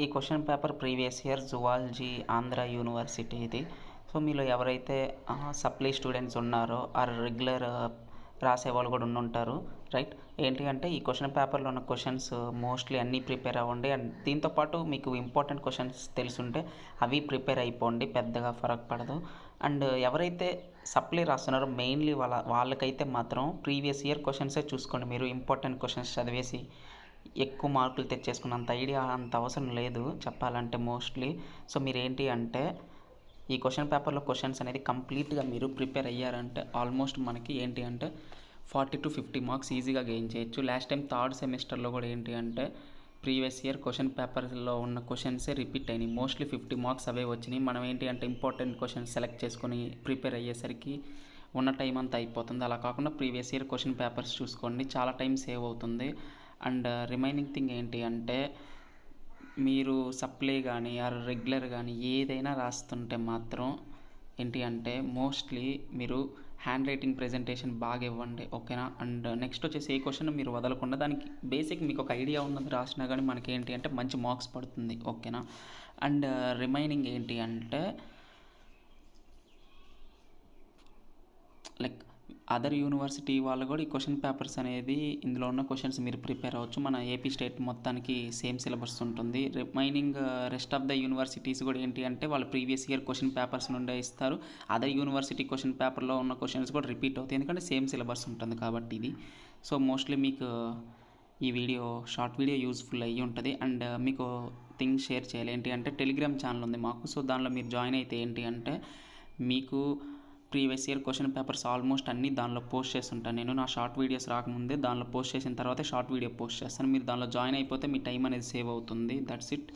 ఈ question paper previous year zoology Andhra university ఇది. So మీలో ఎవరైతే సప్లీ స్టూడెంట్స్ ఉన్నారో ఆర్ రెగ్యులర్ రాసే వాళ్ళు కూడా ఉండుంటారు, రైట్. ఏంటి అంటే ఈ క్వశ్చన్ పేపర్లో ఉన్న క్వశ్చన్స్ మోస్ట్లీ అన్నీ ప్రిపేర్ అవ్వండి. అండ్ దీంతోపాటు మీకు ఇంపార్టెంట్ క్వశ్చన్స్ తెలుసుంటే అవి ప్రిపేర్ అయిపోండి, పెద్దగా ఫరక్ పడదు. అండ్ ఎవరైతే సప్లీ రాస్తున్నారో మెయిన్లీ వాళ్ళకైతే మాత్రం ప్రీవియస్ ఇయర్ క్వశ్చన్సే చూసుకోండి. మీరు ఇంపార్టెంట్ క్వశ్చన్స్ చదివేసి ఎక్కువ మార్కులు తెచ్చేసుకున్నంత ఐడియా అంత అవసరం లేదు చెప్పాలంటే మోస్ట్లీ. సో మీరు ఏంటి అంటే ఈ క్వశ్చన్ పేపర్లో క్వశ్చన్స్ అనేది కంప్లీట్గా మీరు ప్రిపేర్ అయ్యారంటే ఆల్మోస్ట్ మనకి ఏంటి అంటే 40 to 50 మార్క్స్ ఈజీగా గెయిన్ చేయొచ్చు. లాస్ట్ టైం థర్డ్ సెమిస్టర్లో కూడా ఏంటి అంటే ప్రీవియస్ ఇయర్ క్వశ్చన్ పేపర్లో ఉన్న క్వశ్చన్సే రిపీట్ అయినాయి. మోస్ట్లీ 50 మార్క్స్ అవే వచ్చినాయి. మనం ఏంటి అంటే ఇంపార్టెంట్ క్వశ్చన్స్ సెలెక్ట్ చేసుకొని ప్రిపేర్ అయ్యేసరికి ఉన్న టైం అంతా అయిపోతుంది. అలా కాకుండా ప్రీవియస్ ఇయర్ క్వశ్చన్ పేపర్స్ చూసుకోండి, చాలా టైం సేవ్ అవుతుంది. అండ్ రిమైనింగ్ థింగ్ ఏంటి అంటే మీరు సప్లై కానీ ఆర్ రెగ్యులర్ కానీ ఏదైనా రాస్తుంటే మాత్రం ఏంటి అంటే మోస్ట్లీ మీరు హ్యాండ్ రైటింగ్ ప్రెజెంటేషన్ బాగా ఇవ్వండి, ఓకేనా. అండ్ నెక్స్ట్ వచ్చేసి ఏ క్వశ్చన్ మీరు వదలకుండా దానికి బేసిక్ మీకు ఒక ఐడియా ఉన్నది రాసినా కానీ మనకి ఏంటి అంటే మంచి మార్క్స్ పడుతుంది, ఓకేనా. అండ్ రిమైనింగ్ ఏంటి అంటే లైక్ అదర్ యూనివర్సిటీ వాళ్ళు కూడా ఈ క్వశ్చన్ పేపర్స్ అనేది ఇందులో ఉన్న క్వశ్చన్స్ మీరు ప్రిపేర్ అవ్వచ్చు. మన ఏపీ స్టేట్ మొత్తానికి సేమ్ సిలబస్ ఉంటుంది. Remaining rest of the universities కూడా ఏంటి అంటే వాళ్ళు ప్రీవియస్ ఇయర్ క్వశ్చన్ పేపర్స్ నుండే ఇస్తారు. అదర్ యూనివర్సిటీ క్వశ్చన్ పేపర్లో ఉన్న క్వశ్చన్స్ కూడా రిపీట్ అవుతాయి, ఎందుకంటే సేమ్ సిలబస్ ఉంటుంది కాబట్టి ఇది. సో మోస్ట్లీ మీకు ఈ వీడియో షార్ట్ వీడియో యూస్ఫుల్ అయ్యి ఉంటుంది. అండ్ మీకు థింగ్స్ షేర్ చేయాలి ఏంటి అంటే టెలిగ్రామ్ ఛానల్ ఉంది మాకు. సో దానిలో మీరు జాయిన్ అయితే ఏంటి అంటే మీకు previous year question papers almost అన్నీ దానిలో పోస్ట్ చేస్తుంటాను నేను. నా షార్ట్ వీడియోస్ రాకముందే దానిలో పోస్ట్ చేసిన తర్వాత షార్ట్ వీడియో పోస్ట్ చేస్తాను. మీరు దానిలో జాయిన్ అయిపోతే మీ టైం అనేది సేవ్ అవుతుంది. That's it.